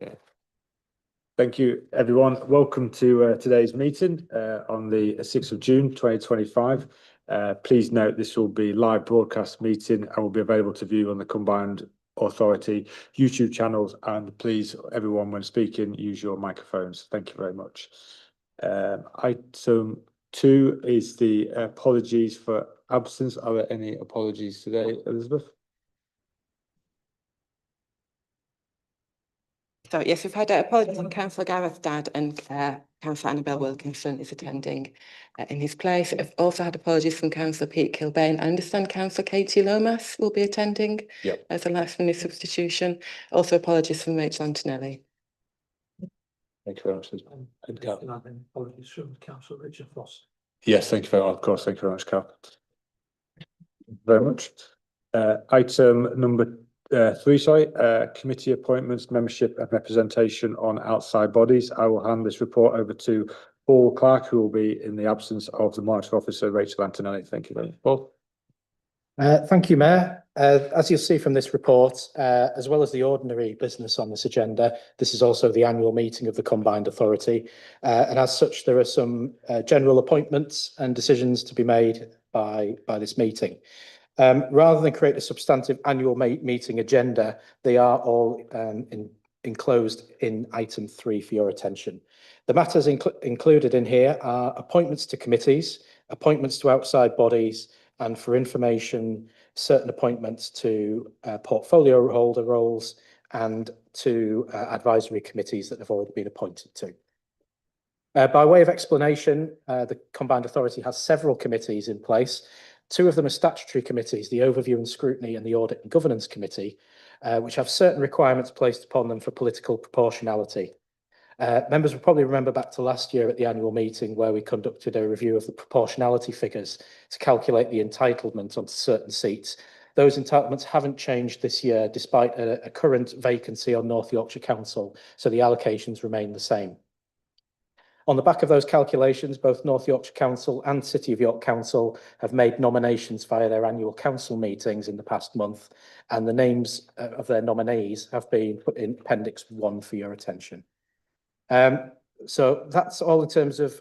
Okay. Thank you, everyone. Welcome to today's meeting on the 6th of June 2025. Please note this will be live broadcast meeting and will be available to view on the Combined Authority YouTube channels. And please, everyone, when speaking, use your microphones. Thank you very much. Item 2 is the apologies for absence. Are there any apologies today, Elizabeth? So yes, we've had apologies from Councillor Gareth Dadd and Councillor Annabel Wilkinson is attending in his place. I've also had apologies from Councillor Pete Kilbane. I understand Councillor Katie Lomas will be attending as a last minute substitution. Also apologies from Rachel Antonelli. Thank you very much. Apologies from Councillor Richard Foss. Yes, thank you very much. Of course, thank you very much, Cal. Very much. Item number 3, committee appointments, membership and representation on outside bodies. I will hand this report over to Paul Clark, who will be in the absence of the monitoring officer, Rachel Antonelli. Thank you very much, Paul. Thank you, Mayor. As you'll see from this report, as well as the ordinary business on this agenda, this is also the annual meeting of the Combined Authority. And as such, there are some general appointments and decisions to be made by this meeting. Rather than create a substantive annual meeting agenda, they are all enclosed in item 3 for your attention. The matters included in here are appointments to committees, appointments to outside bodies, and for information, certain appointments to portfolio holder roles and to advisory committees that have already been appointed to. By way of explanation, the Combined Authority has several committees in place. 2 of them are statutory committees, the Overview and Scrutiny and the Audit and Governance Committee, which have certain requirements placed upon them for political proportionality. Members will probably remember back to last year at the annual meeting where we conducted a review of the proportionality figures to calculate the entitlement onto certain seats. Those entitlements haven't changed this year despite a current vacancy on North Yorkshire Council, so the allocations remain the same. On the back of those calculations, both North Yorkshire Council and City of York Council have made nominations via their annual council meetings in the past month, and the names of their nominees have been put in Appendix 1 for your attention. So that's all in terms of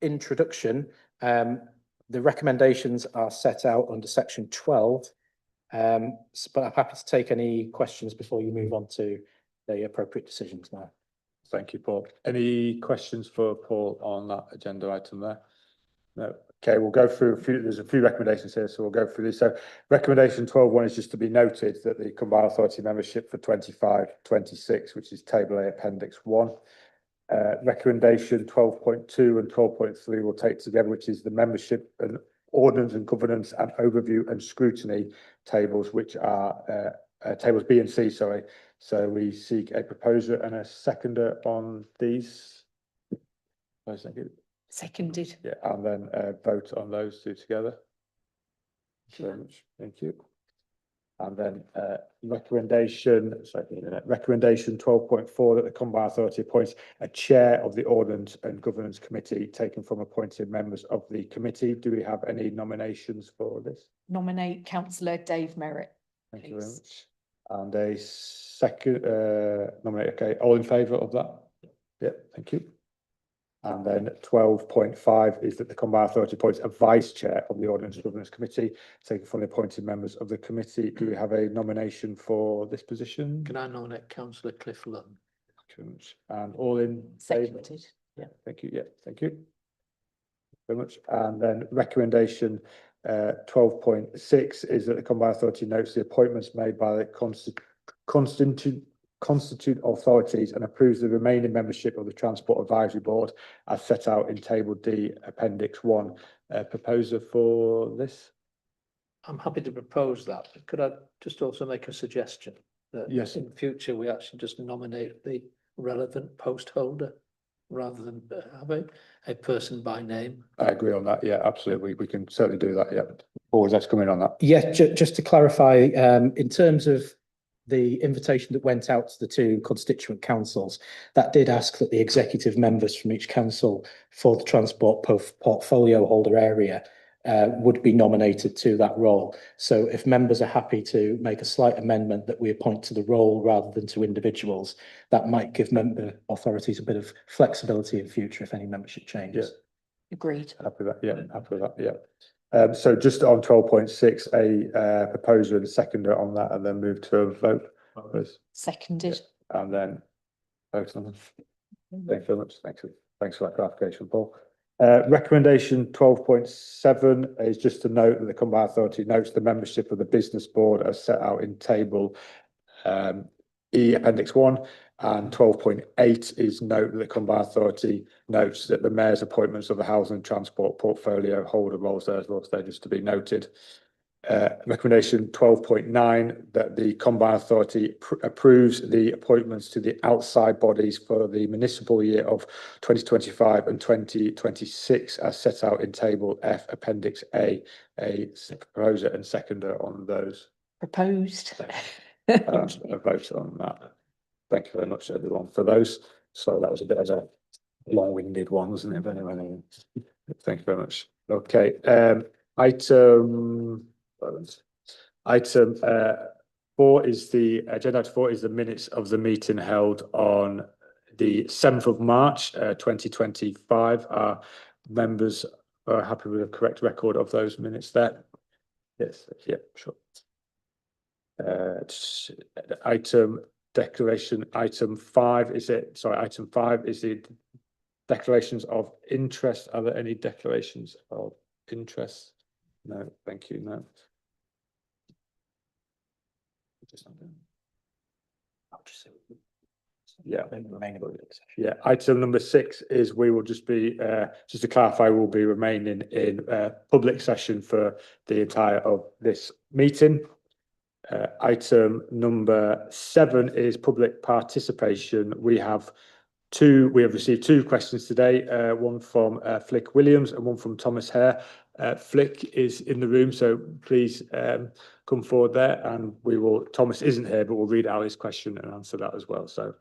introduction. The recommendations are set out under section 12, but I'm happy to take any questions before you move on to the appropriate decisions now. Thank you, Paul. Any questions for Paul on that agenda item there? No. Okay, we'll go through there's a few recommendations here, so we'll go through these. So recommendation 12.1 is just to be noted that the Combined Authority membership for 25-26, which is table A, appendix 1. Recommendation 12.2 and 12.3 will take together, which is the membership and ordinance and governance and overview and scrutiny tables, which are tables B and C, sorry. So we seek a proposer and a seconder on these. Seconded. Yeah, and then vote on those 2 together. Thank you very much. Thank you. And then recommendation 12.4 that the Combined Authority appoints a chair of the Ordnance and Governance Committee taken from appointed members of the committee. Do we have any nominations for this? Nominate Councillor Dave Merritt. Thank you very much. And a second nominate. Okay, all in favour of that? Yeah, thank you. And then 12.5 is that the Combined Authority appoints a vice chair of the Ordnance and Governance Committee, taken from the appointed members of the committee. Do we have a nomination for this position? Can I nominate Councillor Cliff Lunn? And all in favour? Seconded. Yeah, thank you. Yeah, thank you very much. And then recommendation 12.6 is that the Combined Authority notes the appointments made by the constitute authorities and approves the remaining membership of the Transport Advisory Board as set out in table D, appendix 1. Proposer for this? I'm happy to propose that. Could I just also make a suggestion that yes, in future we actually just nominate the relevant post holder rather than have a person by name? I agree on that. Yeah, absolutely. We can certainly do that. Yeah. Paul, let's come in on that. Yeah, just to clarify, in terms of the invitation that went out to the 2 constituent councils, that did ask that the executive members from each council for the transport portfolio holder area would be nominated to that role. So if members are happy to make a slight amendment that we appoint to the role rather than to individuals, that might give member authorities a bit of flexibility in future if any membership changes. Agreed. Happy with that, yeah, happy with that, yeah. So just on 12.6, a proposer and a seconder on that, and then move to a vote, please. Seconded. And then vote on them. Thank you very much. Thanks for that clarification, Paul. Recommendation 12.7 is just to note that the Combined Authority notes the membership of the business board as set out in table E Appendix 1, and 12.8 is note that the Combined Authority notes that the mayor's appointments of the housing and transport portfolio holder roles there as well, so just to be noted. Recommendation 12.9 that the Combined Authority approves the appointments to the outside bodies for the municipal year of 2025 and 2026 as set out in table F Appendix A proposer and seconder on those. Proposed. A vote on that. Thank you very much, everyone, for those. So that was a bit of a long-winded one, wasn't it? But anyway, thank you very much. Okay, Item 4 is agenda item 4 is the minutes of the meeting held on the 7th of March 2025. Our members are happy with the correct record of those minutes there? Yes, yeah, sure. Item 5 is it? Sorry, item 5 is the declarations of interest. Are there any declarations of interest? No, thank you. No. Yeah. Yeah. Item number 6 is we will just be just to clarify, we'll be remaining in public session for the entire of this meeting. Item number 7 is public participation. We have received 2 questions today, one from Flick Williams and one from Thomas Hare. Flick is in the room, so please come forward there, and Thomas isn't here, but we'll read out his question and answer that as well. So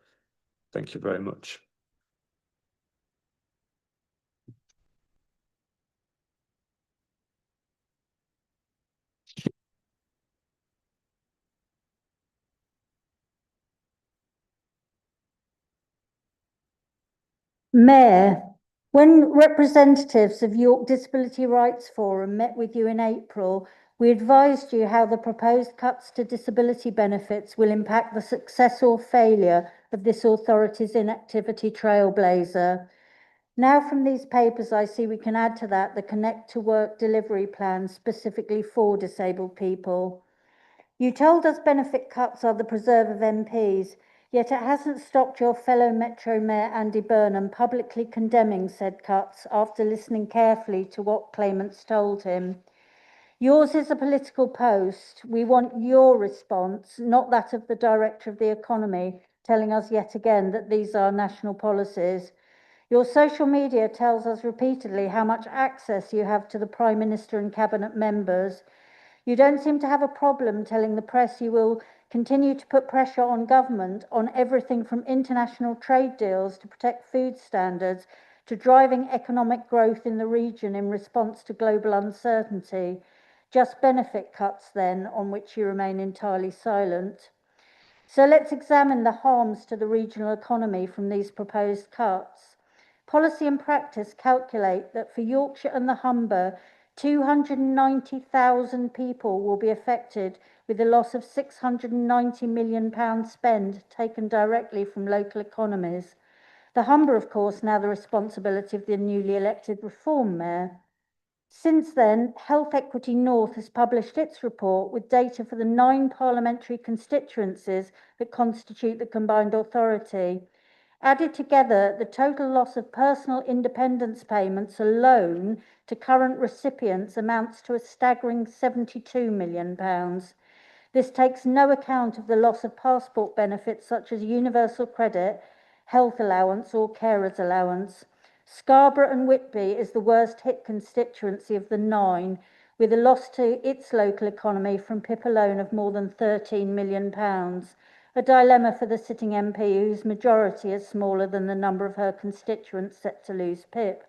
thank you very much. Mayor, when representatives of York Disability Rights Forum met with you in April, we advised you how the proposed cuts to disability benefits will impact the success or failure of this authority's inactivity trailblazer. Now from these papers, I see we can add to that the Connect to Work delivery plan specifically for disabled people. You told us benefit cuts are the preserve of MPs, yet it hasn't stopped your fellow Metro Mayor Andy Burnham publicly condemning said cuts after listening carefully to what claimants told him. Yours is a political post. We want your response, not that of the Director of the Economy, telling us yet again that these are national policies. Your social media tells us repeatedly how much access you have to the Prime Minister and Cabinet members. You don't seem to have a problem telling the press you will continue to put pressure on government on everything from international trade deals to protect food standards to driving economic growth in the region in response to global uncertainty. Just benefit cuts then, on which you remain entirely silent. So let's examine the harms to the regional economy from these proposed cuts. Policy and practice calculate that for Yorkshire and the Humber, 290,000 people will be affected with the loss of £690 million spend taken directly from local economies. The Humber, of course, now the responsibility of the newly elected Reform Mayor. Since then, Health Equity North has published its report with data for the 9 parliamentary constituencies that constitute the combined authority. Added together, the total loss of personal independence payments alone to current recipients amounts to a staggering £72 million. This takes no account of the loss of passport benefits such as universal credit, health allowance or carers allowance. Scarborough and Whitby is the worst hit constituency of the 9, with a loss to its local economy from PIP alone of more than £13 million. A dilemma for the sitting MP, whose majority is smaller than the number of her constituents set to lose PIP.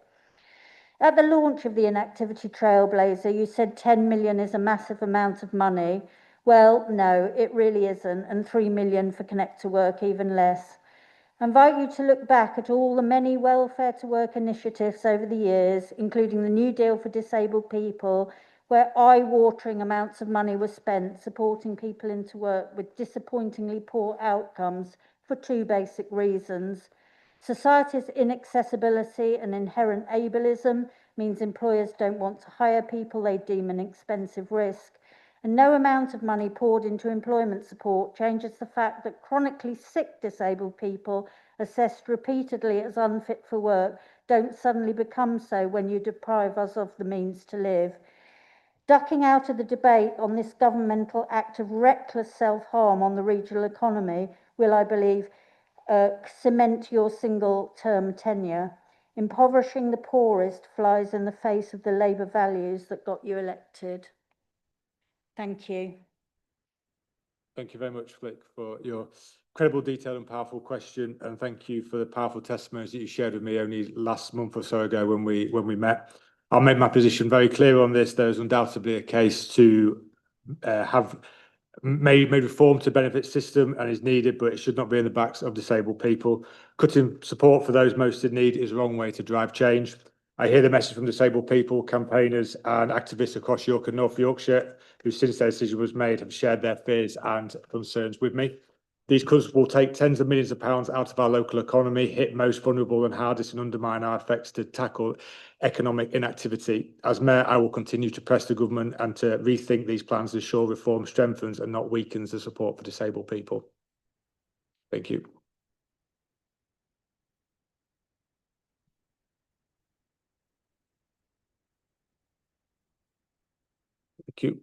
At the launch of the Inactivity Trailblazer, you said 10 million is a massive amount of money. Well, no, it really isn't, and 3 million for Connect to Work even less. I invite you to look back at all the many welfare to work initiatives over the years, including the New Deal for Disabled People, where eye-watering amounts of money were spent supporting people into work with disappointingly poor outcomes for two basic reasons. Society's inaccessibility and inherent ableism means employers don't want to hire people they deem an expensive risk. And no amount of money poured into employment support changes the fact that chronically sick disabled people assessed repeatedly as unfit for work don't suddenly become so when you deprive us of the means to live. Ducking out of the debate on this governmental act of reckless self-harm on the regional economy will, I believe, cement your single-term tenure. Impoverishing the poorest flies in the face of the Labour values that got you elected. Thank you. Thank you very much, Flick, for your incredible, detailed and powerful question, and thank you for the powerful testimonies that you shared with me only last month or so ago when we met. I'll make my position very clear on this. There is undoubtedly a case to have made reform to benefit system and is needed, but it should not be in the backs of disabled people. Cutting support for those most in need is the wrong way to drive change. I hear the message from disabled people, campaigners and activists across York and North Yorkshire who, since their decision was made, have shared their fears and concerns with me. These cuts will take tens of millions of pounds out of our local economy, hit most vulnerable and hardest, and undermine our efforts to tackle economic inactivity. As Mayor, I will continue to press the government and to rethink these plans to ensure reform strengthens and not weakens the support for disabled people. Thank you.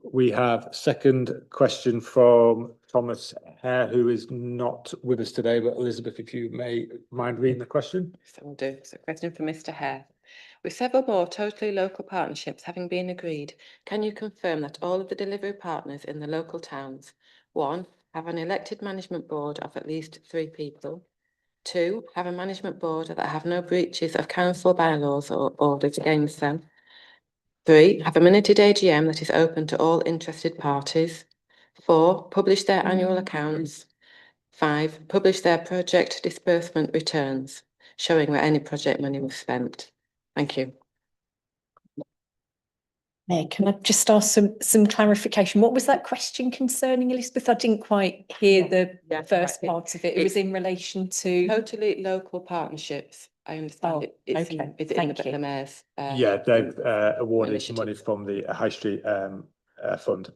We have a second question from Thomas Hare, who is not with us today, but Elizabeth, if you may mind reading the question. So we'll do. So question for Mr. Hare. With several more totally local partnerships having been agreed, can you confirm that all of the delivery partners in the local towns, 1, have an elected management board of at least 3 people, 2, have a management board that have no breaches of council bylaws or orders against them, 3, have a minuted AGM that is open to all interested parties, 4, publish their annual accounts, 5, publish their project disbursement returns, showing where any project money was spent. Thank you. Mayor, can I just ask some clarification? What was that question concerning, Elizabeth? I didn't quite hear the first part of it. It was in relation to Totally local partnerships. I understand it's okay. is it in the Mayor's? Yeah, they've awarded initiative. money from the High Street Fund.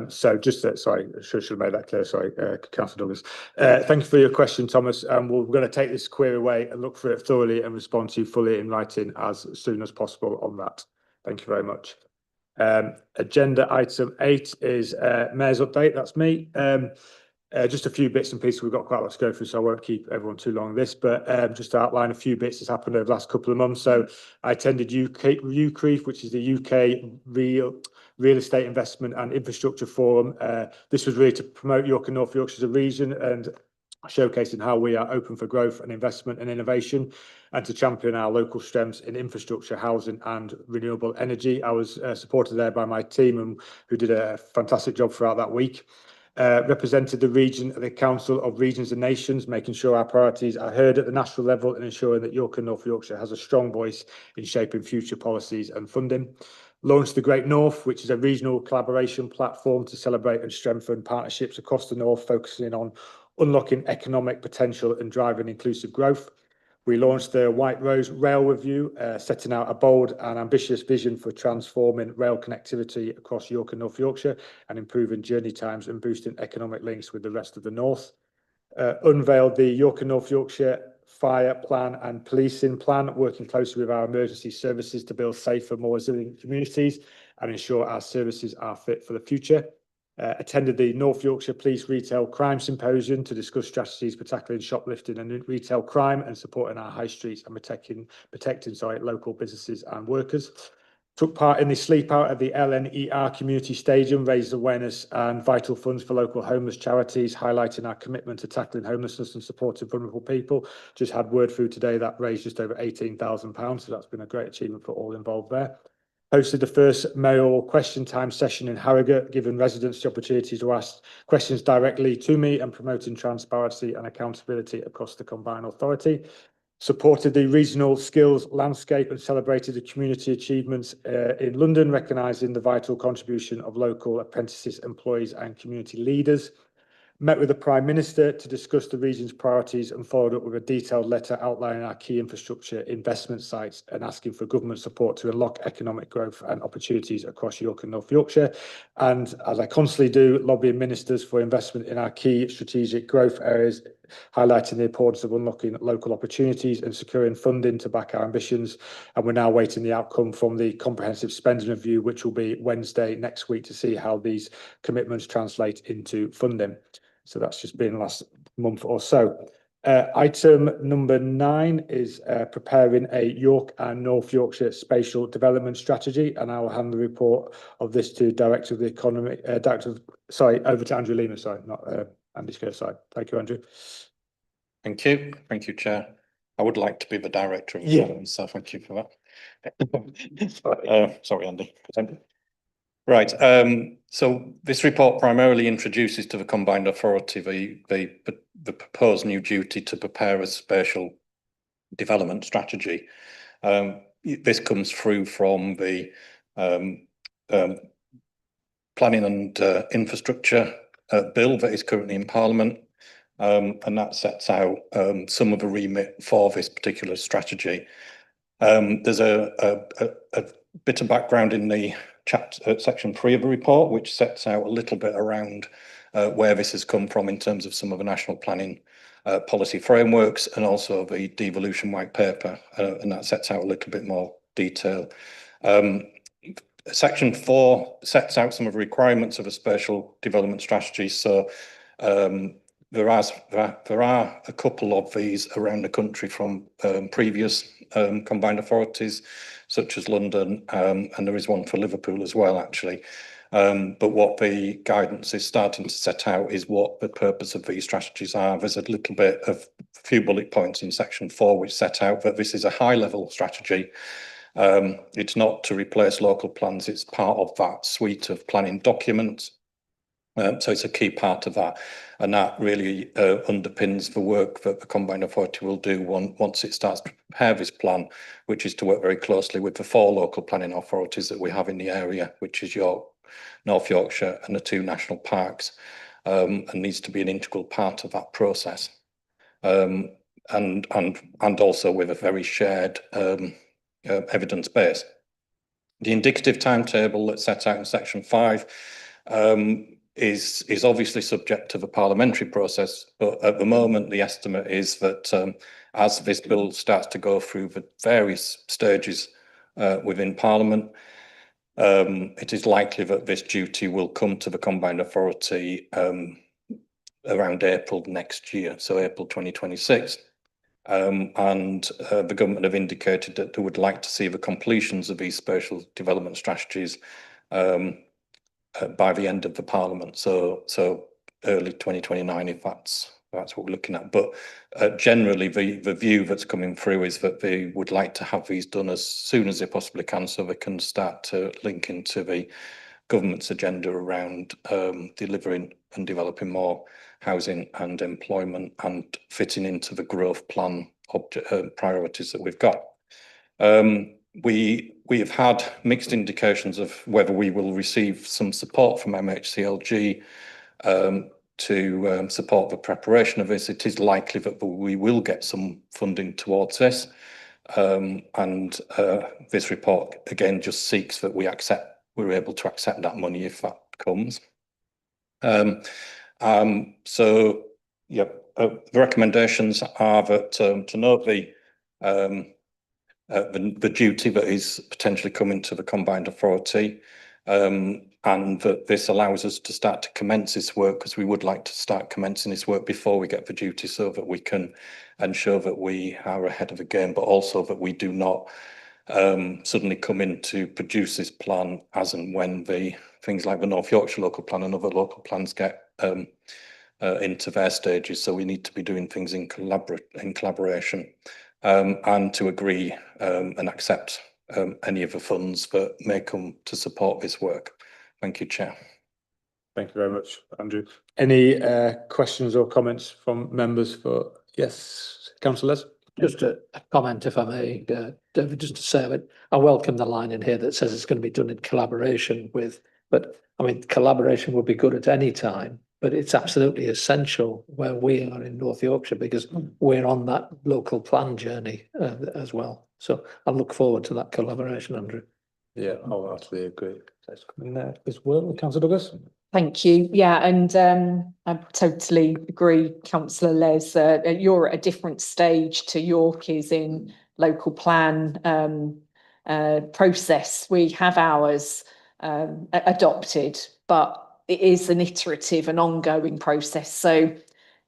So just sorry, should have made that clear. Sorry, Councillor Douglas. Thank you for your question, Thomas. We're going to take this query away and look through it thoroughly and respond to you fully in writing as soon as possible on that. Thank you very much. Agenda item 8 is Mayor's update. That's me. Just a few bits and pieces. We've got quite a lot to go through, so I won't keep everyone too long on this, but just to outline a few bits that's happened over the last couple of months. So I attended UCREEF, which is the UK Real Estate Investment and Infrastructure Forum. This was really to promote York and North Yorkshire as a region and showcasing how we are open for growth and investment and innovation, and to champion our local strengths in infrastructure, housing and renewable energy. I was supported there by my team, and who did a fantastic job throughout that week. Represented the region at the Council of Regions and Nations, making sure our priorities are heard at the national level and ensuring that York and North Yorkshire has a strong voice in shaping future policies and funding. Launched the Great North, which is a regional collaboration platform to celebrate and strengthen partnerships across the North, focusing on unlocking economic potential and driving inclusive growth. We launched the White Rose Rail Review, setting out a bold and ambitious vision for transforming rail connectivity across York and North Yorkshire and improving journey times and boosting economic links with the rest of the North. Unveiled the York and North Yorkshire Fire Plan and Policing Plan, working closely with our emergency services to build safer, more resilient communities and ensure our services are fit for the future. Attended the North Yorkshire Police Retail Crime Symposium to discuss strategies for tackling shoplifting and retail crime and supporting our high streets and protecting local businesses and workers. Took part in the sleep out at the LNER Community Stadium, raised awareness and vital funds for local homeless charities, highlighting our commitment to tackling homelessness and supporting vulnerable people. Just had word through today that raised just over £18,000, so that's been a great achievement for all involved there. Hosted the first Mayoral question time session in Harrogate, giving residents the opportunity to ask questions directly to me and promoting transparency and accountability across the combined authority. Supported the regional skills landscape and celebrated the community achievements in London, recognising the vital contribution of local apprentices, employees and community leaders. Met with the Prime Minister to discuss the region's priorities and followed up with a detailed letter outlining our key infrastructure investment sites and asking for government support to unlock economic growth and opportunities across York and North Yorkshire. And as I constantly do, lobbying ministers for investment in our key strategic growth areas, highlighting the importance of unlocking local opportunities and securing funding to back our ambitions. And we're now waiting the outcome from the comprehensive spending review, which will be Wednesday next week, to see how these commitments translate into funding. So that's just been last month or so. Item number 9 is preparing a York and North Yorkshire spatial development strategy, and I will hand the report of this to Director of the Economy, over to Andrew Lima, not Andy Scurr, Thank you, Andrew. Thank you, Chair. I would like to be the Director of Yeah. so thank you for that. Sorry, Andy. Right, so this report primarily introduces to the Combined Authority the proposed new duty to prepare a spatial development strategy. This comes through from the Planning and Infrastructure Bill that is currently in Parliament, and that sets out some of the remit for this particular strategy. There's a bit of background in the chapter, section 3 of the report, which sets out a little bit around where this has come from in terms of some of the national planning policy frameworks and also the devolution white paper, and that sets out a little bit more detail. Section 4 sets out some of the requirements of a spatial development strategy. So there are a couple of these around the country from previous combined authorities, such as London, and there is one for Liverpool as well, actually. But what the guidance is starting to set out is what the purpose of these strategies are. There's a little bit of a few bullet points in section 4 which set out that this is a high-level strategy. It's not to replace local plans, it's part of that suite of planning documents. So it's a key part of that, and that really underpins the work that the Combined Authority will do once it starts to prepare this plan, which is to work very closely with the 4 local planning authorities that we have in the area, which is York, North Yorkshire and the 2 national parks, and needs to be an integral part of that process. And also with a very shared evidence base. The indicative timetable that's set out in section 5 is obviously subject to the parliamentary process, but at the moment the estimate is that as this bill starts to go through the various stages within Parliament, it is likely that this duty will come to the Combined Authority around April next year, so April 2026. And the government have indicated that they would like to see the completions of these spatial development strategies by the end of the Parliament, so early 2029, if that's what we're looking at. But generally, the view that's coming through is that they would like to have these done as soon as they possibly can, so they can start to link into the government's agenda around delivering and developing more housing and employment and fitting into the growth plan priorities that we've got. We have had mixed indications of whether we will receive some support from MHCLG to support the preparation of this. It is likely that we will get some funding towards this, and this report again just seeks that we're able to accept that money if that comes. So yeah, the recommendations are that to note the duty that is potentially coming to the Combined Authority, and that this allows us to start to commence this work, because we would like to start commencing this work before we get the duty, so that we can ensure that we are ahead of the game, but also that we do not suddenly come in to produce this plan as and when the things like the North Yorkshire local plan and other local plans get into their stages. So we need to be doing things in collaboration and to agree and accept any of the funds that may come to support this work. Thank you, Chair. Thank you very much, Andrew. Any questions or comments from members for, yes, Councillor Les? Just a comment, if I may, David, just to say that I welcome the line in here that says it's going to be done in collaboration with, but I mean, collaboration would be good at any time, but it's absolutely essential where we are in North Yorkshire because we're on that local plan journey as well. So I look forward to that collaboration, Andrew. Yeah, I'll heartily agree. Let's come in there as well, Councillor Douglas. Thank you. Yeah, and I totally agree, Councillor Les. You're at a different stage to York is in local plan process. We have ours adopted, but it is an iterative and ongoing process. So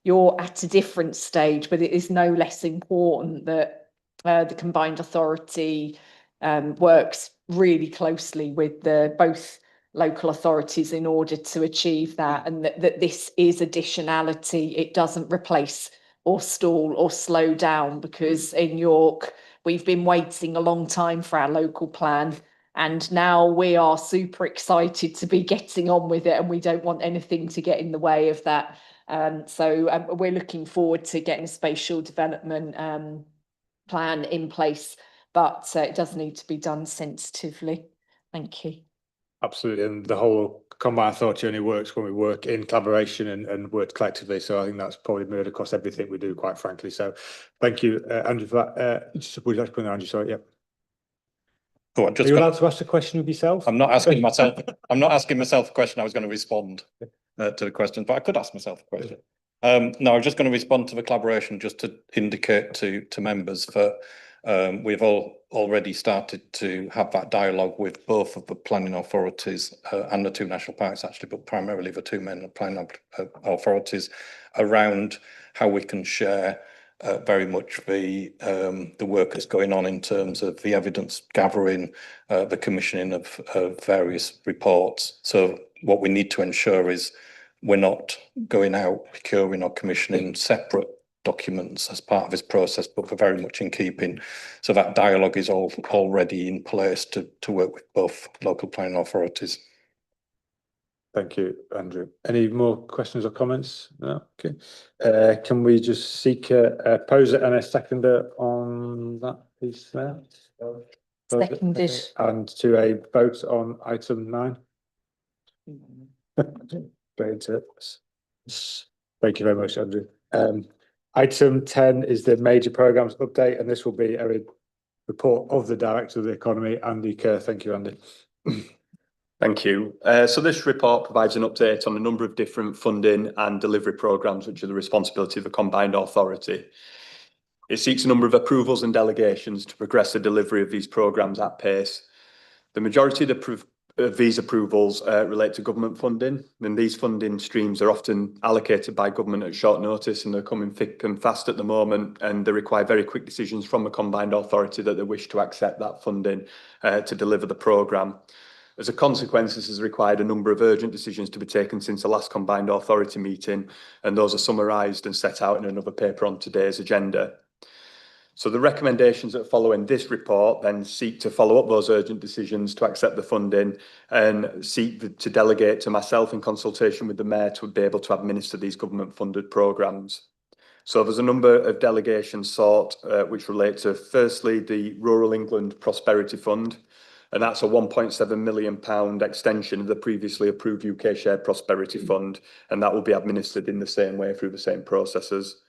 you're at a different stage, but it is no less important that the combined authority works really closely with both local authorities in order to achieve that, and that this is additionality. It doesn't replace or stall or slow down, because in York we've been waiting a long time for our local plan, and now we are super excited to be getting on with it, and we don't want anything to get in the way of that. So we're looking forward to getting a spatial development plan in place, but it does need to be done sensitively. Thank you. Absolutely, and the whole combined authority only works when we work in collaboration and work collectively. So I think that's probably mirrored across everything we do, quite frankly. So thank you, Andrew, for that. Would you like to put that, Andrew? Sorry, yeah. Oh, Are you allowed to ask a question of yourself? I'm not asking myself. I'm not asking myself a question. I was going to respond to the question, but I could ask myself a question. No, I'm just going to respond to the collaboration, just to indicate to members that we've already started to have that dialogue with both of the planning authorities and the two national parks, actually, but primarily the two main planning authorities, around how we can share very much the work that's going on in terms of the evidence gathering, the commissioning of various reports. So what we need to ensure is we're not going out procuring or commissioning separate documents as part of this process, but we're very much in keeping. So that dialogue is already in place to work with both local planning authorities. Thank you, Andrew. Any more questions or comments? No? Okay. Can we just seek a poser and a seconder on that piece there? Seconded. And to a vote on item 9. Great. Thank you very much, Andrew. Item 10 is the major programmes update, and this will be a report of the Director of the Economy, Andy Kerr. Thank you, Andy. Thank you. So this report provides an update on a number of different funding and delivery programmes, which are the responsibility of the combined authority. It seeks a number of approvals and delegations to progress the delivery of these programmes at pace. The majority of these approvals relate to government funding, and these funding streams are often allocated by government at short notice, and they're coming thick and fast at the moment, and they require very quick decisions from the combined authority that they wish to accept that funding to deliver the programme. As a consequence, this has required a number of urgent decisions to be taken since the last combined authority meeting, and those are summarised and set out in another paper on today's agenda. So the recommendations that follow in this report then seek to follow up those urgent decisions to accept the funding and seek to delegate to myself in consultation with the Mayor to be able to administer these government funded programmes. So there's a number of delegations sought which relate to, firstly, the Rural England Prosperity Fund, and that's a £1.7 million extension of the previously approved UK Shared Prosperity Fund, and that will be administered in the same way through the same processes.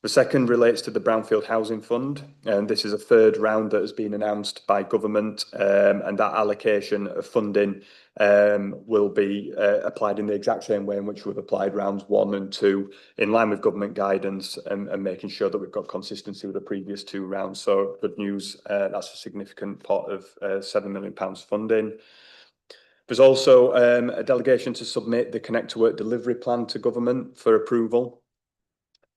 The second relates to the Brownfield Housing Fund, and this is a third round that has been announced by government, and that allocation of funding will be applied in the exact same way in which we've applied rounds 1 and 2, in line with government guidance and making sure that we've got consistency with the previous 2 rounds. So good news, that's a significant pot of £7 million funding. There's also a delegation to submit the Connect to Work delivery plan to government for approval.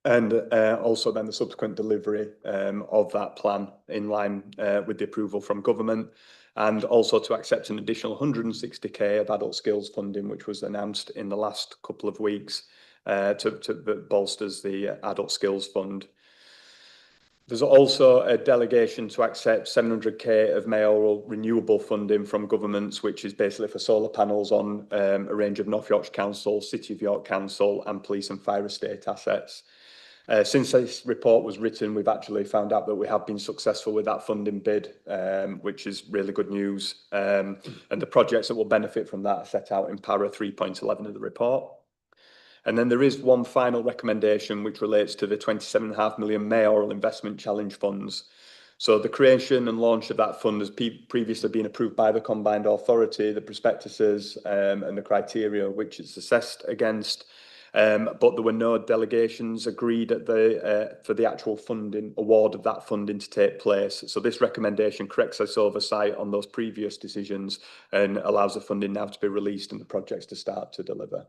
and also then the subsequent delivery of that plan in line with the approval from government, and also to accept an additional 160k of adult skills funding, which was announced in the last couple of weeks that bolsters the adult skills fund. There's also a delegation to accept 700k of mayoral renewable funding from governments, which is basically for solar panels on a range of North Yorkshire Council, City of York Council and police and fire estate assets. Since this report was written, we've actually found out that we have been successful with that funding bid, which is really good news. And the projects that will benefit from that are set out in para 3.11 of the report. And then there is one final recommendation which relates to the 27.5 million mayoral investment challenge funds. So the creation and launch of that fund has previously been approved by the combined authority, the prospectuses and the criteria which it's assessed against. But there were no delegations agreed at for the actual funding award of that funding to take place. So this recommendation corrects this oversight on those previous decisions and allows the funding now to be released and the projects to start to deliver.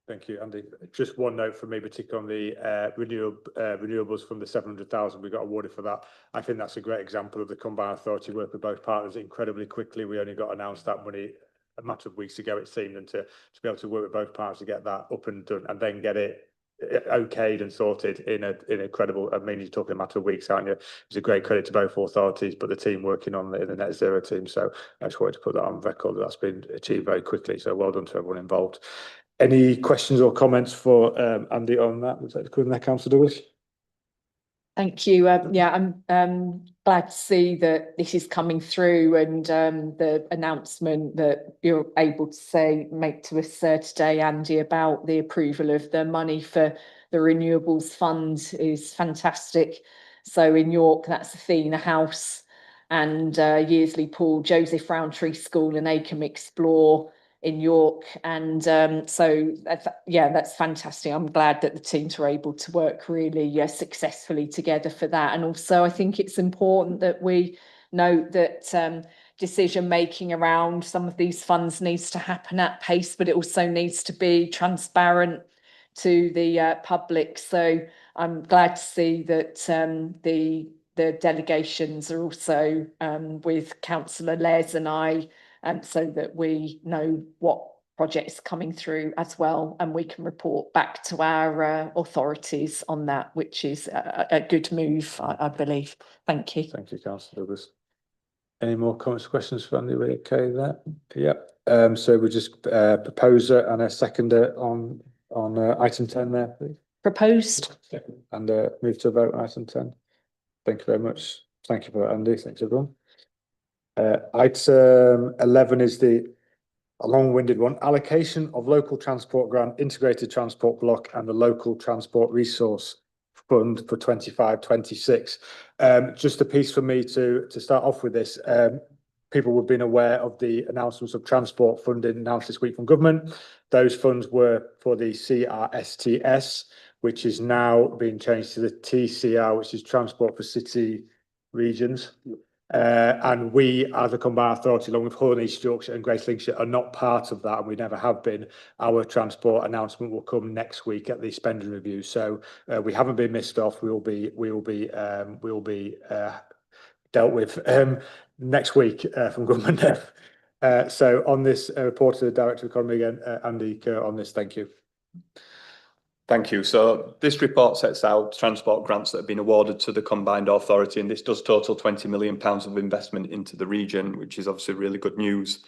Thank you, Andy. Just one note for me, particularly on the renewables from the 700,000 we got awarded for that. I think that's a great example of the combined authority work with both partners incredibly quickly. We only got announced that money a matter of weeks ago, it seemed, and to be able to work with both partners to get that up and done and then get it okayed and sorted in a credible, I mean, you're talking a matter of weeks, aren't you? It's a great credit to both authorities, but the team working on the net zero team. So I just wanted to put that on record. That's been achieved very quickly. So well done to everyone involved. Any questions or comments for Andy on that? Would you like to Councillor Douglas? Thank you. Yeah, I'm glad to see that this is coming through, and the announcement that you're able to make to us today, Andy, about the approval of the money for the Renewables Fund is fantastic. So in York, that's Athena House and Yearsley Pool, Joseph Rowntree School and Acombe Explore in York, and so that's fantastic. I'm glad that the teams were able to work really successfully together for that. And also I think it's important that we note that decision making around some of these funds needs to happen at pace, but it also needs to be transparent to the public. So I'm glad to see that the delegations are also with Councillor Les and I, so that we know what projects coming through as well, and we can report back to our authorities on that, which is a good move, I believe. Thank you. Thank you, Councillor Douglas. Any more comments or questions for Andy? We okay there? Yep. So we just proposer and a seconder on item 10 there, please. Proposed. And move to a vote on item 10. Thank you very much. Thank you for that, Andy. Thanks, everyone. Item 11 is a long-winded one. Allocation of local transport grant, integrated transport block and the local transport resource fund for 25-26. Just a piece for me to start off with this. People would have been aware of the announcements of transport funding announced this week from government. Those funds were for the CRSTS, which is now being changed to the TCR, which is Transport for City Regions. And we, as a combined authority, along with Hull and East Yorkshire and Greater Lincolnshire, are not part of that, and we never have been. Our transport announcement will come next week at the spending review, so we haven't been missed off. We will be dealt with next week from government. So on this report to the Director of Economy again, Andy Kerr on this. Thank you. Thank you. So this report sets out transport grants that have been awarded to the combined authority, and this does total £20 million of investment into the region, which is obviously really good news.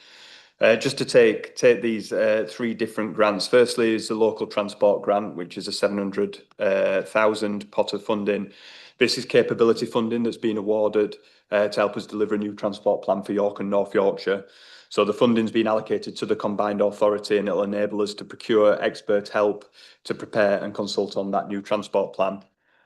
Just to take these three different grants. Firstly is the local transport grant, which is a 700,000 pot of funding. This is capability funding that's been awarded to help us deliver a new transport plan for York and North Yorkshire. So the funding's been allocated to the combined authority, and it'll enable us to procure expert help to prepare and consult on that new transport plan.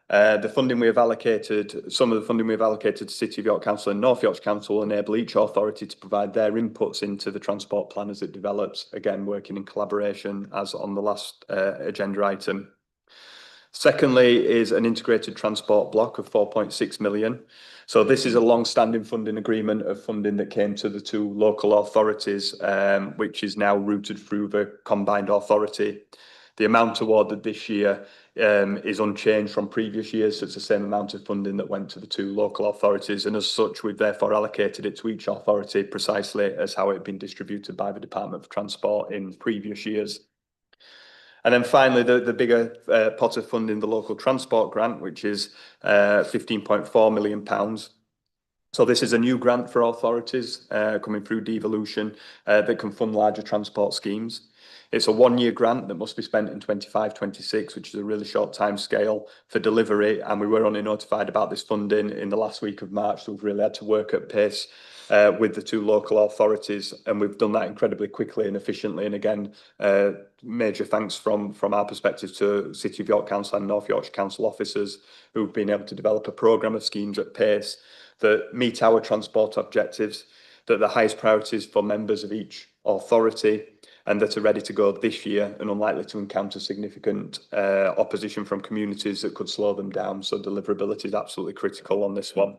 The funding we have allocated, some of the funding we've allocated to City of York Council and North Yorkshire Council will enable each authority to provide their inputs into the transport plan as it develops, again, working in collaboration as on the last agenda item. Secondly is an integrated transport block of 4.6 million. So this is a long-standing funding agreement of funding that came to the two local authorities, which is now routed through the combined authority. The amount awarded this year is unchanged from previous years, so it's the same amount of funding that went to the 2 local authorities, and as such we've therefore allocated it to each authority precisely as how it had been distributed by the Department for Transport in previous years. And then finally, the bigger pot of funding, the local transport grant, which is £15.4 million. So this is a new grant for authorities coming through devolution that can fund larger transport schemes. It's a 1-year grant that must be spent in 25-26, which is a really short time scale for delivery. And we were only notified about this funding in the last week of March, so we've really had to work at pace with the 2 local authorities, and we've done that incredibly quickly and efficiently. And again, major thanks from our perspective to City of York Council and North Yorkshire Council officers who've been able to develop a programme of schemes at pace that meet our transport objectives, that are the highest priorities for members of each authority, and that are ready to go this year and unlikely to encounter significant opposition from communities that could slow them down. So deliverability is absolutely critical on this one.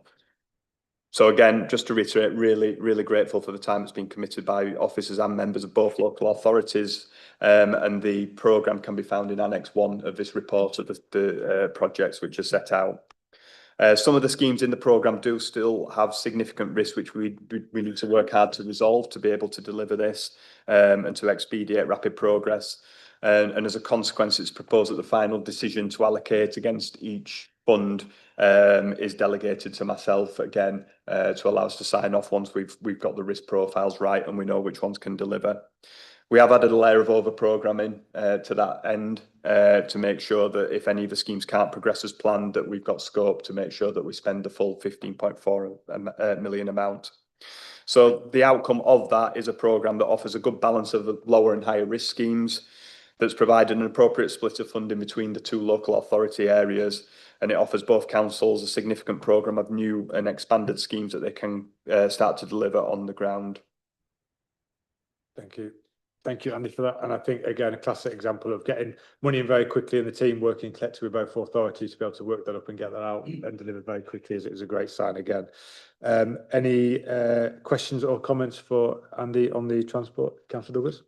So again, just to reiterate, really grateful for the time that's been committed by officers and members of both local authorities, and the programme can be found in Annex 1 of this report of the projects which are set out. Some of the schemes in the programme do still have significant risks which we need to work hard to resolve to be able to deliver this and to expedite rapid progress. And as a consequence, it's proposed that the final decision to allocate against each fund is delegated to myself again to allow us to sign off once we've got the risk profiles right and we know which ones can deliver. We have added a layer of over-programming to that end to make sure that if any of the schemes can't progress as planned, that we've got scope to make sure that we spend the full 15.4 million amount. So the outcome of that is a programme that offers a good balance of lower and higher risk schemes, that's provided an appropriate split of funding between the 2 local authority areas, and it offers both councils a significant programme of new and expanded schemes that they can start to deliver on the ground. Thank you. Thank you, Andy, for that. And I think, again, a classic example of getting money in very quickly and the team working collectively with both authorities to be able to work that up and get that out and deliver very quickly is a great sign again. Any questions or comments for Andy on the transport? Councillor Douglas?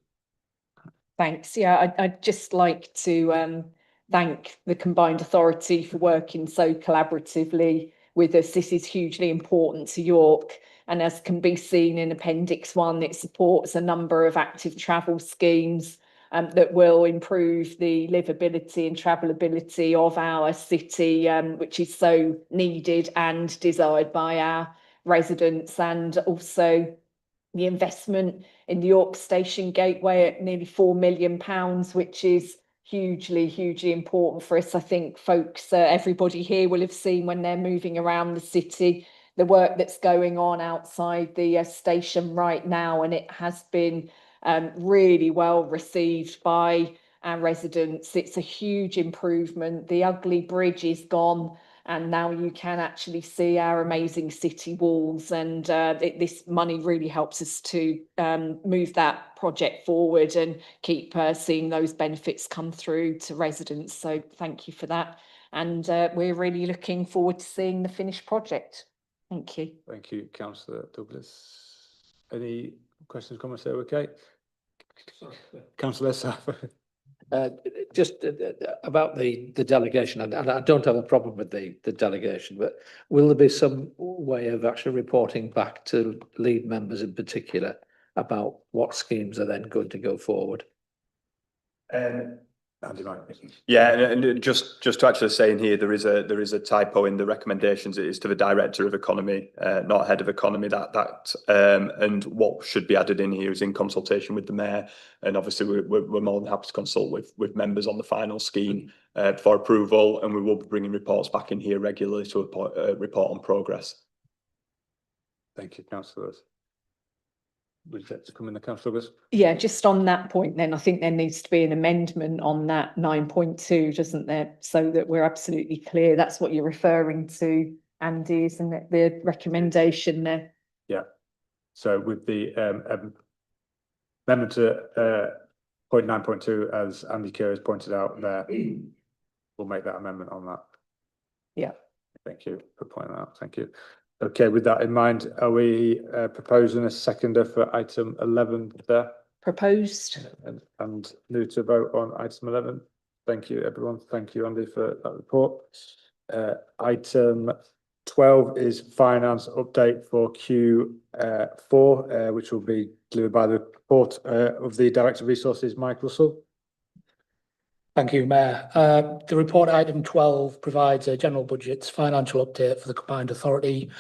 Thanks. Yeah, I'd just like to thank the combined authority for working so collaboratively with us. This is hugely important to York. And as can be seen in Appendix 1, it supports a number of active travel schemes that will improve the livability and travelability of our city, which is so needed and desired by our residents, and also the investment in the York Station Gateway at nearly £4 million, which is hugely important for us. I think folks, everybody here will have seen when they're moving around the city, the work that's going on outside the station right now, and it has been really well received by our residents. It's a huge improvement. The ugly bridge is gone, and now you can actually see our amazing city walls, and this money really helps us to move that project forward and keep seeing those benefits come through to residents. So thank you for that, and we're really looking forward to seeing the finished project. Thank you. Thank you, Councillor Douglas. Any questions, comments there? Okay. Councillor Safford. Just about the delegation, and I don't have a problem with the delegation, but will there be some way of actually reporting back to lead members in particular about what schemes are then going to go forward? Yeah, and just to actually say in here, there is a typo in the recommendations. It is to the Director of Economy, not Head of Economy. And what should be added in here is in consultation with the Mayor. And obviously, we're more than happy to consult with members on the final scheme for approval, and we will be bringing reports back in here regularly to report on progress. Thank you, councillors. Would you like to come in, the councillors? Yeah, just on that point then, I think there needs to be an amendment on that 9.2, doesn't there? So that we're absolutely clear. That's what you're referring to, Andy, isn't it? The recommendation there. Yeah. So with the amendment to point 9.2, as Andy Kerr has pointed out there, we'll make that amendment on that. Yeah. Thank you for pointing that out. Thank you. Okay, with that in mind, are we proposing a seconder for item 11 there? Proposed. And move to vote on item 11. Thank you, everyone. Thank you, Andy, for that report. Item 12 is finance update for Q4, which will be delivered by the report of the Director of Resources, Mike Russell. Thank you, Mayor. The report item 12 provides a general budget's financial update for the combined authority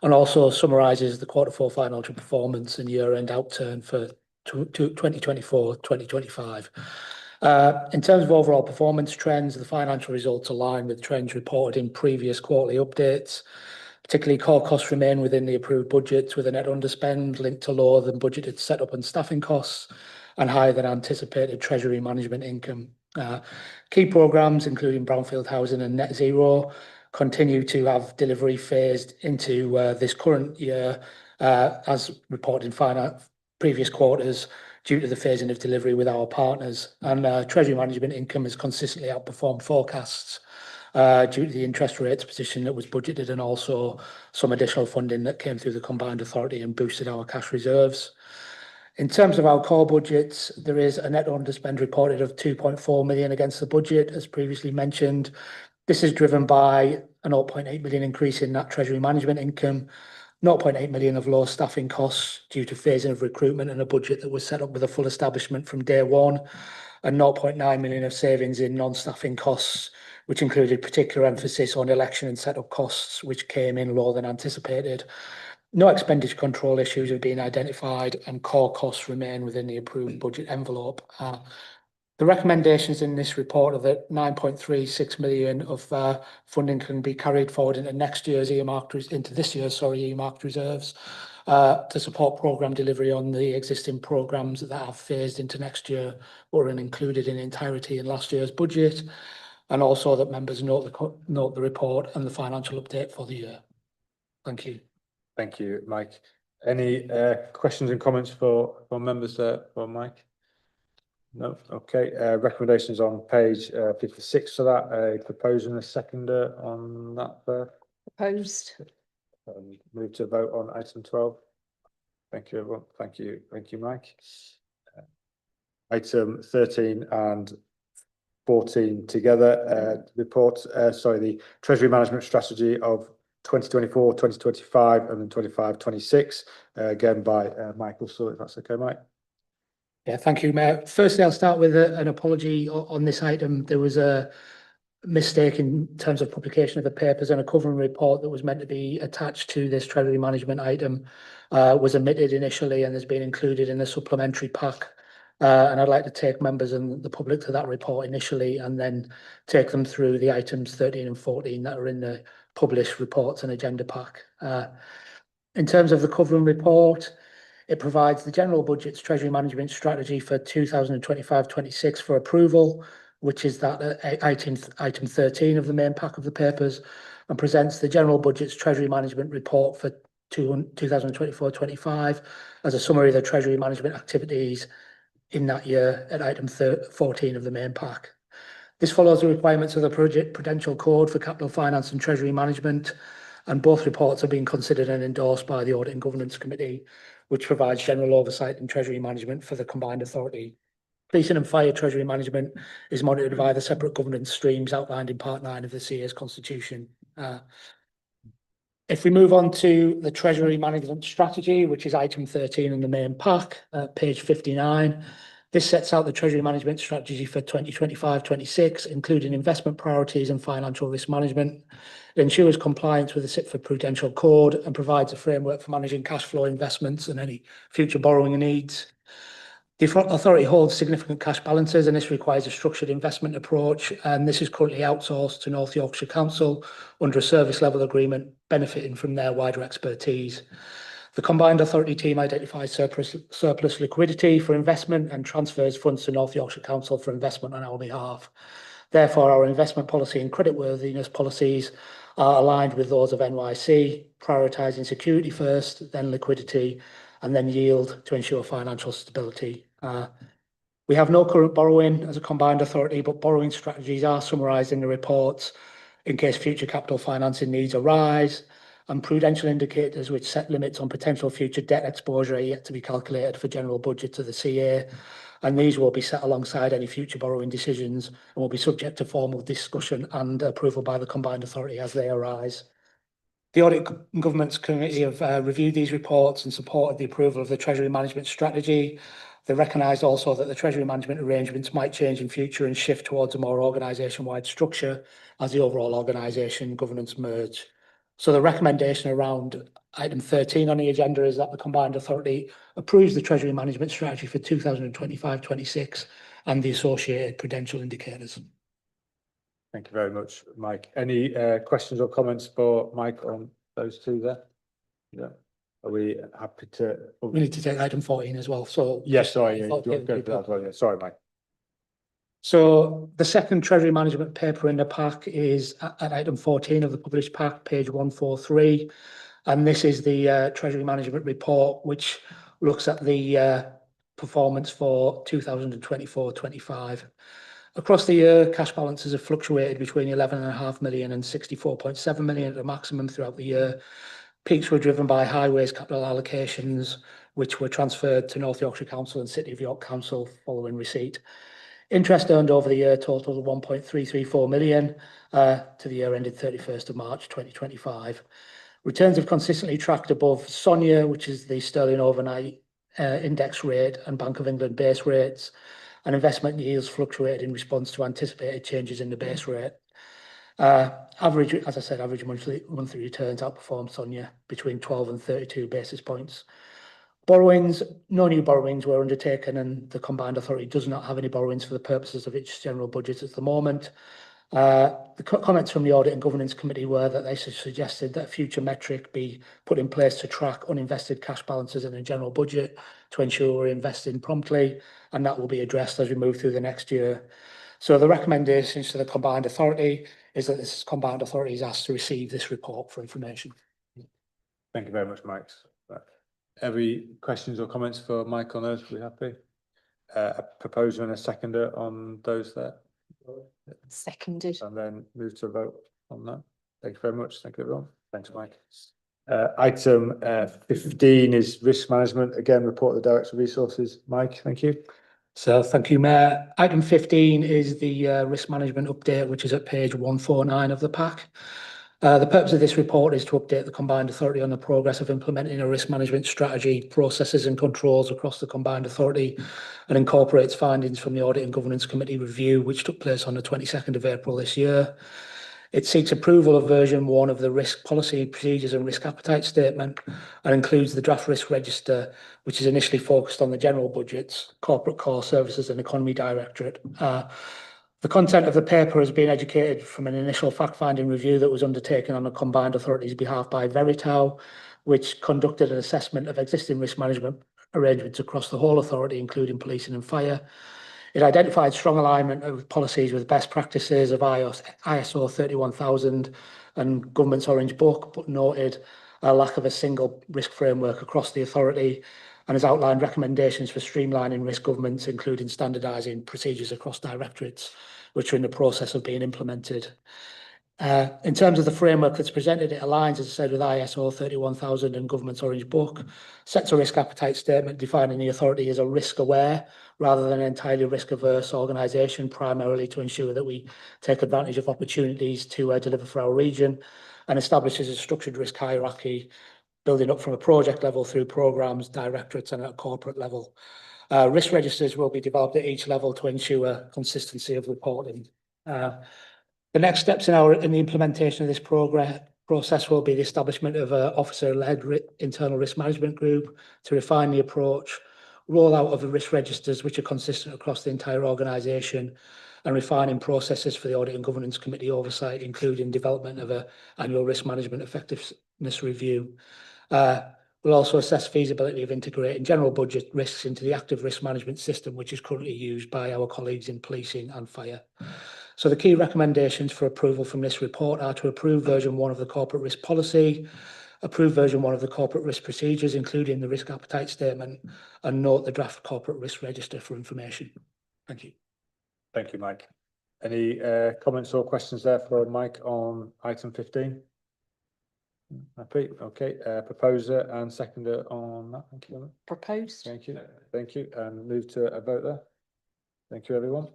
and also summarises the Q4 financial performance and year-end outturn for 2024-2025. In terms of overall performance trends, the financial results align with trends reported in previous quarterly updates. Particularly, core costs remain within the approved budgets with a net underspend linked to lower than budgeted setup and staffing costs and higher than anticipated Treasury management income. Key programmes, including Brownfield housing and net zero, continue to have delivery phased into this current year, as reported in previous quarters, due to the phasing of delivery with our partners. And Treasury management income has consistently outperformed forecasts due to the interest rates position that was budgeted and also some additional funding that came through the combined authority and boosted our cash reserves. In terms of our core budgets, there is a net underspend reported of 2.4 million against the budget, as previously mentioned. This is driven by a 0.8 million increase in that Treasury management income, 0.8 million of low staffing costs due to phasing of recruitment and a budget that was set up with a full establishment from day one, and 0.9 million of savings in non-staffing costs, which included particular emphasis on election and setup costs, which came in lower than anticipated. No expenditure control issues have been identified and core costs remain within the approved budget envelope. The recommendations in this report are that 9.36 million of funding can be carried forward into this year's earmarked reserves to support programme delivery on the existing programmes that have phased into next year or are included in entirety in last year's budget, and also that members note the report and the financial update for the year. Thank you. Thank you, Mike. Any questions and comments for members there for Mike? No. Okay. Recommendations on page 56 for that. A proposer and a seconder on that there. Proposed. Move to vote on item 12. Thank you, everyone. Thank you, Mike. Item 13 and 14 together. The Treasury management strategy of 2024, 2025, and then 25, 26. Again by Michael. So if that's okay, Mike. Yeah, thank you, Mayor. Firstly, I'll start with an apology on this item. There was a mistake in terms of publication of the papers, and a covering report that was meant to be attached to this Treasury management item was omitted initially and has been included in the supplementary pack. And I'd like to take members and the public to that report initially and then take them through the items 13 and 14 that are in the published reports and agenda pack. In terms of the covering report, it provides the general budget's Treasury management strategy for 2025-26 for approval, which is that item 13 of the main pack of the papers, and presents the general budget's Treasury management report for 2024-25 as a summary of the Treasury management activities in that year at item 14 of the main pack. This follows the requirements of the Prudential Code for Capital Finance and Treasury Management, and both reports are being considered and endorsed by the Audit and Governance Committee, which provides general oversight and Treasury management for the combined authority. Policing and fire Treasury management is monitored via the separate governance streams outlined in Part 9 of the CA's Constitution. If we move on to the Treasury management strategy, which is item 13 in the main pack, page 59, this sets out the Treasury management strategy for 2025-26, including investment priorities and financial risk management. It ensures compliance with the SIPFA Prudential Code and provides a framework for managing cash flow investments and any future borrowing needs. The authority holds significant cash balances, and this requires a structured investment approach, and this is currently outsourced to North Yorkshire Council under a service level agreement, benefiting from their wider expertise. The combined authority team identifies surplus liquidity for investment and transfers funds to North Yorkshire Council for investment on our behalf. Therefore, our investment policy and creditworthiness policies are aligned with those of NYC, prioritising security first, then liquidity, and then yield to ensure financial stability. We have no current borrowing as a combined authority, but borrowing strategies are summarised in the reports in case future capital financing needs arise. and prudential indicators which set limits on potential future debt exposure are yet to be calculated for general budget of the CA, and these will be set alongside any future borrowing decisions and will be subject to formal discussion and approval by the combined authority as they arise. The Audit and Governance Committee have reviewed these reports and supported the approval of the Treasury Management Strategy. They recognised also that the Treasury management arrangements might change in future and shift towards a more organisation-wide structure as the overall organisation governance merge. So the recommendation around item 13 on the agenda is that the combined authority approves the Treasury Management Strategy for 2025-26 and the associated prudential indicators. Thank you very much, Mike. Any questions or comments for Mike on those two there? Yeah. Are we happy to? We need to take item 14 as well. So yes, sorry, yeah, you want to go for that as well. Yeah, sorry, Mike. So the second Treasury Management paper in the pack is at item 14 of the published pack, page 143. And this is the Treasury Management report, which looks at the performance for 2024-25. Across the year, cash balances have fluctuated between 11.5 million and 64.7 million at the maximum throughout the year. Peaks were driven by highways capital allocations, which were transferred to North Yorkshire Council and City of York Council following receipt. Interest earned over the year totaled 1.334 million to the year ended 31st of March 2025. Returns have consistently tracked above SONIA, which is the Sterling Overnight Index Rate, and Bank of England base rates, and investment yields fluctuated in response to anticipated changes in the base rate. Average, as I said, average monthly returns outperformed SONIA between 12 and 32 basis points. Borrowings, no new borrowings were undertaken, and the combined authority does not have any borrowings for the purposes of its general budget at the moment. The comments from the Audit and Governance Committee were that they suggested that a future metric be put in place to track uninvested cash balances in the general budget to ensure we're investing promptly, and that will be addressed as we move through the next year. So the recommendations to the combined authority is that this combined authority is asked to receive this report for information. Thank you very much, Mike. Any questions or comments for Mike on those? Are we happy? A proposer and a seconder on those there? Seconded. And then move to a vote on that. Thank you very much. Thank you, everyone. Thanks, Mike. Item 15 is risk management. Again, report of the Director of Resources. Mike, thank you. So thank you, Mayor. Item 15 is the risk management update, which is at page 149 of the pack. The purpose of this report is to update the combined authority on the progress of implementing a risk management strategy, processes and controls across the combined authority, and incorporates findings from the Audit and Governance Committee review, which took place on the 22nd of April this year. It seeks approval of version 1 of the risk policy, procedures and risk appetite statement, and includes the draft risk register, which is initially focused on the general budgets, corporate core services and economy directorate. The content of the paper has been educated from an initial fact-finding review that was undertaken on the combined authority's behalf by Veritao, which conducted an assessment of existing risk management arrangements across the whole authority, including policing and fire. It identified strong alignment of policies with best practices of ISO 31000 and Government's Orange Book, but noted a lack of a single risk framework across the authority, and has outlined recommendations for streamlining risk governance, including standardising procedures across directorates, which are in the process of being implemented. In terms of the framework that's presented, it aligns, as I said, with ISO 31000 and Government's Orange Book, sets a risk appetite statement defining the authority as a risk-aware rather than an entirely risk-averse organisation, primarily to ensure that we take advantage of opportunities to deliver for our region, and establishes a structured risk hierarchy, building up from a project level through programmes, directorates and at a corporate level. Risk registers will be developed at each level to ensure consistency of reporting. The next steps in the implementation of this process will be the establishment of an officer-led internal risk management group to refine the approach, rollout of the risk registers which are consistent across the entire organisation, and refining processes for the Audit and Governance Committee oversight, including development of an annual risk management effectiveness review. We'll also assess feasibility of integrating general budget risks into the active risk management system, which is currently used by our colleagues in policing and fire. So the key recommendations for approval from this report are to approve version 1 of the corporate risk policy, approve version 1 of the corporate risk procedures, including the risk appetite statement, and note the draft corporate risk register for information. Thank you. Thank you, Mike. Any comments or questions there for Mike on item 15? Happy, okay, proposer and seconder on that, thank you. Proposed. Thank you, and move to a vote there. Thank you, everyone.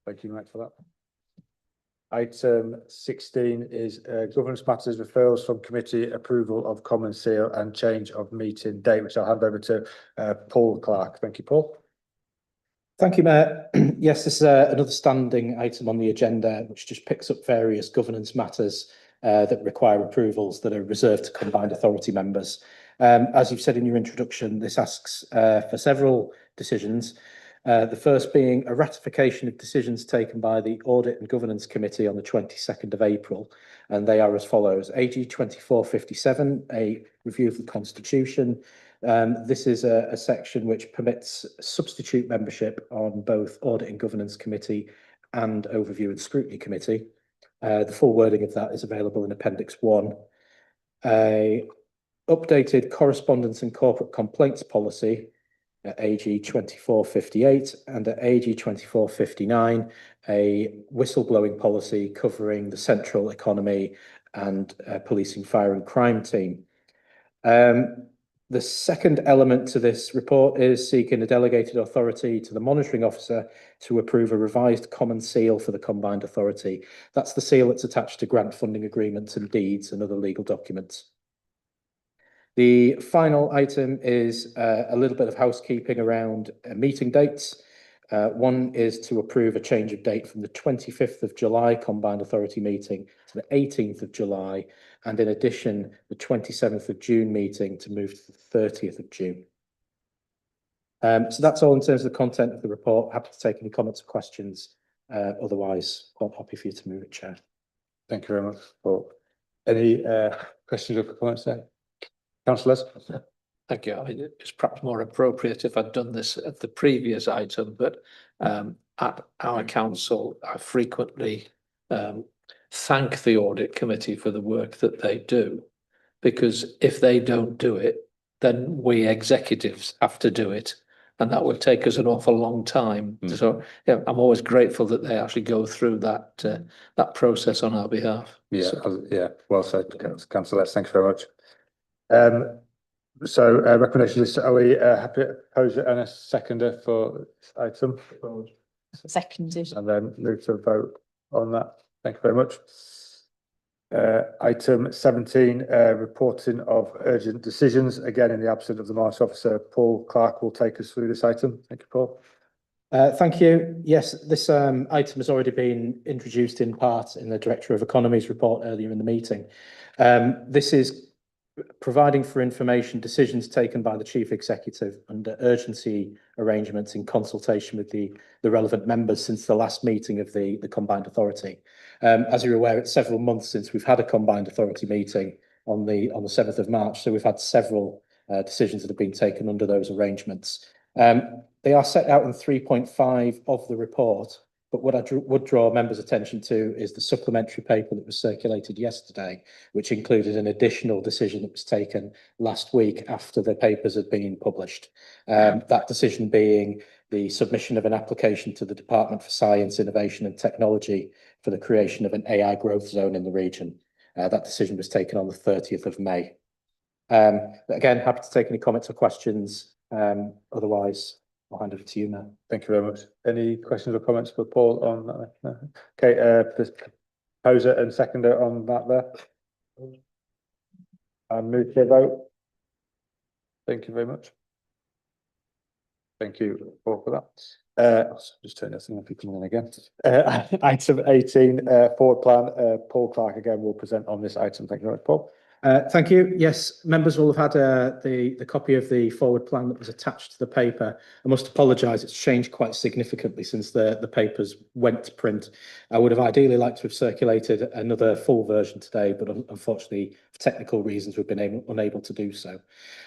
Thank you, Mike, for that. Item 16 is governance matters, referrals from committee, approval of common seal and change of meeting date, which I'll hand over to Paul Clark. Thank you, Paul. Thank you, Mayor. Yes, this is another standing item on the agenda, which just picks up various governance matters that require approvals that are reserved to combined authority members. As you've said in your introduction, this asks for several decisions. The first being a ratification of decisions taken by the Audit and Governance Committee on the 22nd of April, and they are as follows. AG 2457, a review of the Constitution. This is a section which permits substitute membership on both Audit and Governance Committee and Overview and Scrutiny Committee. The full wording of that is available in Appendix 1. A updated correspondence and corporate complaints policy at AG 2458 and at AG 2459, a whistleblowing policy covering the central economy and policing fire and crime team. The second element to this report is seeking a delegated authority to the monitoring officer to approve a revised common seal for the combined authority. That's the seal that's attached to grant funding agreements and deeds and other legal documents. The final item is a little bit of housekeeping around meeting dates. One is to approve a change of date from the 25th of July combined authority meeting to the 18th of July, and in addition, the 27th of June meeting to move to the 30th of June. So that's all in terms of the content of the report. Happy to take any comments or questions. Otherwise, quite happy for you to move it, Chair. Thank you very much, Paul. Any questions or comments there? Councillors? Thank you. I mean, it's perhaps more appropriate if I'd done this at the previous item, but at our council, I frequently thank the audit committee for the work that they do, because if they don't do it, then we executives have to do it, and that would take us an awful long time. So yeah, I'm always grateful that they actually go through that that process on our behalf. Yeah, So, yeah, well said, Councillor. Thank you very much. So recommendation list, are we happy to propose and a seconder for this item? Seconded. And then move to a vote on that. Thank you very much. Item 17, reporting of urgent decisions. Again, in the absence of the Marsh officer, Paul Clark will take us through this item. Thank you, Paul. Thank you. Yes, this item has already been introduced in part in the Director of Economy's report earlier in the meeting. This is providing for information decisions taken by the Chief Executive under urgency arrangements in consultation with the relevant members since the last meeting of the Combined Authority. As you're aware, it's several months since we've had a Combined Authority meeting on the 7th of March, so we've had several decisions that have been taken under those arrangements. They are set out in 3.5 of the report, but what I would draw members' attention to is the supplementary paper that was circulated yesterday, which included an additional decision that was taken last week after the papers had been published. That decision being the submission of an application to the Department for Science, Innovation and Technology for the creation of an AI growth zone in the region. That decision was taken on the 30th of May. Again, happy to take any comments or questions. Otherwise, I'll hand over to you, Matt. Thank you very much. Any questions or comments for Paul on that? No. Okay, proposer and seconder on that there. And move to a vote. Thank you very much. Thank you, Paul, for that. I'll just turn this thing off, coming in again. Item 18, forward plan. Paul Clark again will present on this item. Thank you very much, Paul. Thank you. Yes, members will have had the copy of the forward plan that was attached to the paper. I must apologise, it's changed quite significantly since the papers went to print. I would have ideally liked to have circulated another full version today, but unfortunately, for technical reasons, we've been unable to do so.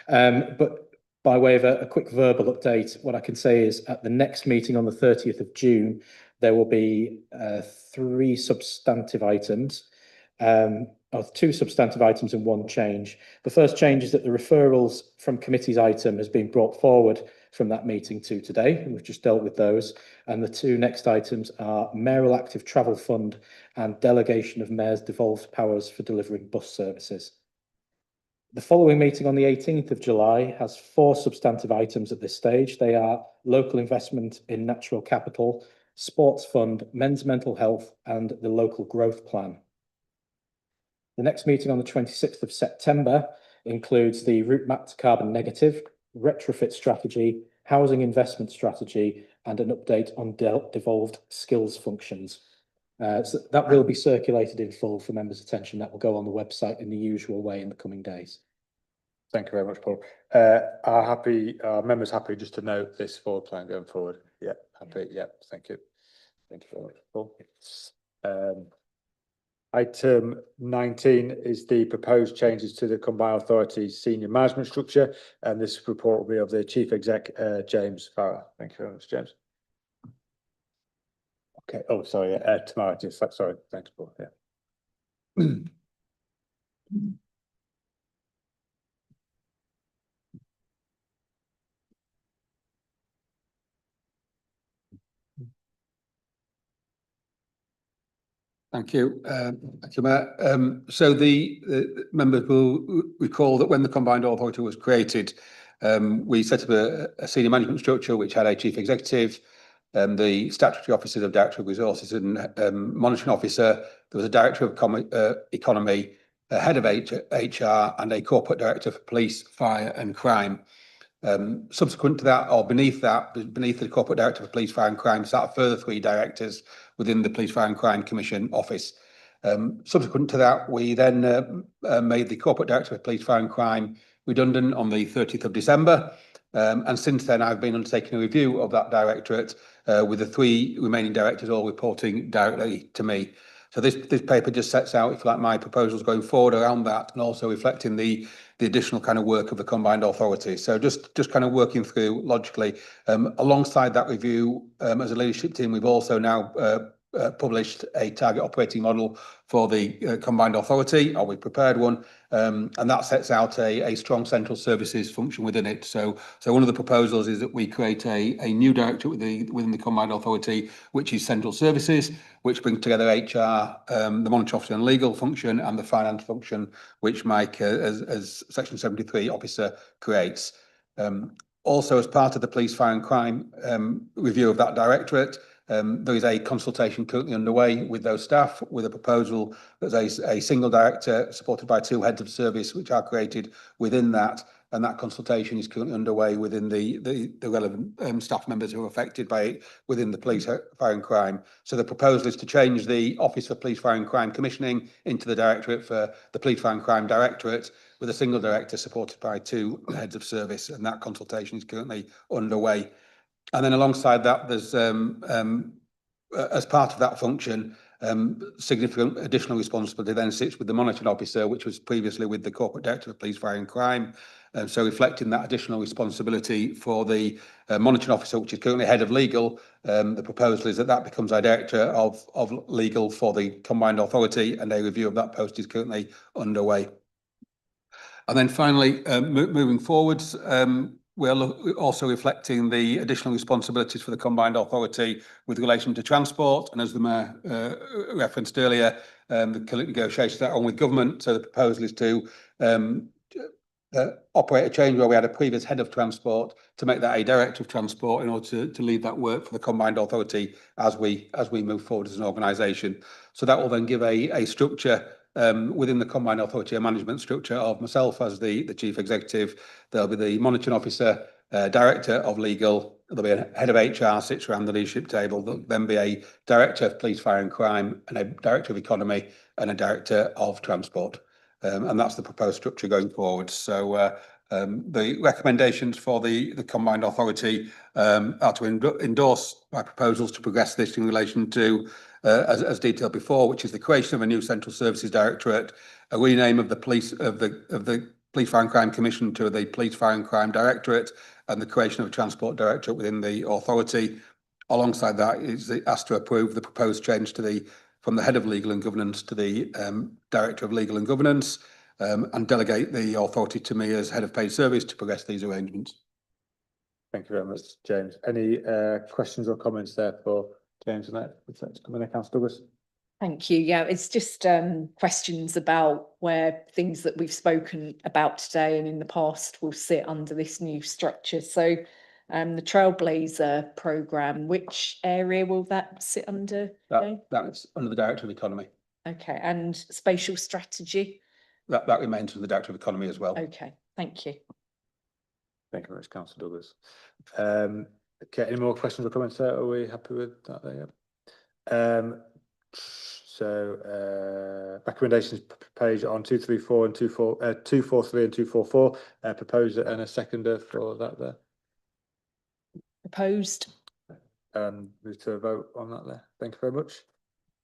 But by way of a quick verbal update, what I can say is at the next meeting on the 30th of June, there will be 3 substantive items. Two substantive items and 1 change. The first change is that the referrals from committee's item has been brought forward from that meeting to today, and we've just dealt with those. And the 2 next items are Mayoral Active Travel Fund and delegation of Mayor's devolved powers for delivering bus services. The following meeting on the 18th of July has 4 substantive items at this stage. They are local investment in natural capital, sports fund, men's mental health, and the local growth plan. The next meeting on the 26th of September includes the route map to carbon negative, retrofit strategy, housing investment strategy, and an update on devolved skills functions. So that will be circulated in full for members' attention. That will go on the website in the usual way in the coming days. Thank you very much, Paul. Are members happy just to note this forward plan going forward? Yeah, happy. Yeah, thank you. Thank you very much, Paul. Item 19 is the proposed changes to the Combined Authority's senior management structure, and this report will be of the Chief Exec, James Farrar. Thank you very much, James. Okay. Oh, sorry. Tomorrow. Just sorry. Thanks, Paul. Yeah. Thank you, Mayor. So the members will recall that when the Combined Authority was created, we set up a senior management structure which had a chief executive, the statutory officers of director of resources and monitoring officer. There was a director of economy, a head of HR, and a corporate director for police, fire, and crime. Subsequent to that, or beneath the corporate director for police, fire and crime, sat a further 3 directors within the Police, Fire and Crime Commission office. Subsequent to that, we then made the corporate director for police, fire and crime redundant on the 30th of December. And since then, I've been undertaking a review of that directorate with the 3 remaining directors all reporting directly to me. So this paper just sets out, if you like, my proposals going forward around that, and also reflecting the additional kind of work of the Combined Authority. So just kind of working through logically. Alongside that review, as a leadership team, we've also now published a target operating model for the Combined Authority, or we prepared one, and that sets out a strong central services function within it. So one of the proposals is that we create a new directorate within the Combined Authority, which is central services, which brings together HR, the monitoring officer and legal function, and the finance function, which Mike, as Section 73 officer, creates. Also, as part of the police, fire and crime review of that directorate, there is a consultation currently underway with those staff, with a proposal that a single director supported by 2 heads of service, which are created within that. And that consultation is currently underway within the relevant staff members who are affected by it within the police, fire and crime. So the proposal is to change the Office for Police, Fire and Crime Commissioning into the Directorate for the Police, Fire and Crime Directorate, with a single director supported by 2 heads of service. And that consultation is currently underway. And then alongside that, there's, as part of that function, significant additional responsibility then sits with the monitoring officer, which was previously with the corporate director of police, fire and crime. So reflecting that additional responsibility for the monitoring officer, which is currently head of legal, the proposal is that that becomes our director of legal for the Combined Authority, and a review of that post is currently underway. And then finally, moving forwards, we're also reflecting the additional responsibilities for the Combined Authority with relation to transport. And as the Mayor referenced earlier, the negotiations that are on with government. So the proposal is to operate a change where we had a previous head of transport to make that a director of transport in order to lead that work for the Combined Authority as we move forward as an organisation. So that will then give a structure within the Combined Authority, a management structure of myself as the chief executive. There'll be the monitoring officer, director of legal. There'll be a head of HR sits around the leadership table. There'll then be a director of police, fire and crime, and a director of economy, and a director of transport. And that's the proposed structure going forward. So the recommendations for the Combined Authority are to endorse my proposals to progress this in relation to, as detailed before, which is the creation of a new Central Services Directorate, a rename of the Police Fire and Crime Commission to the Police Fire and Crime Directorate, and the creation of a Transport Directorate within the authority. Alongside that is asked to approve the proposed change from the Head of Legal and Governance to the Director of Legal and Governance, and delegate the authority to me as Head of Paid Service to progress these arrangements. Thank you very much, James. Any questions or comments there for James and that? Councillor Douglas? Thank you. Yeah, it's just questions about where things that we've spoken about today and in the past will sit under this new structure. So the Trailblazer programme, which area will that sit under? That's under the Director of Economy. Okay, and spatial strategy? That remains under the Director of Economy as well. Okay, thank you. Thank you very much, Councillor Douglas. Okay, any more questions or comments there? Are we happy with that there? So recommendations page on 234 and 243 and 244. Proposer and a seconder for that there. Proposed. Move to a vote on that there. Thank you very much.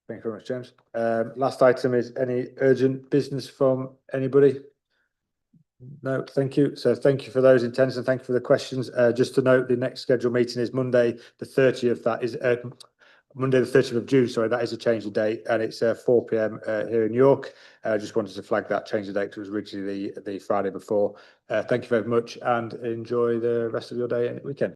Thank you very much, James. Last item is any urgent business from anybody? No, thank you. So thank you for those intents and thank you for the questions. Just to note, the next scheduled meeting is Monday, the 30th. That is Monday, the 30th of June. Sorry, that is a change of date, and it's 4 p.m. Here in York. I just wanted to flag that change of date because it was originally the Friday before. Thank you very much, and enjoy the rest of your day and weekend.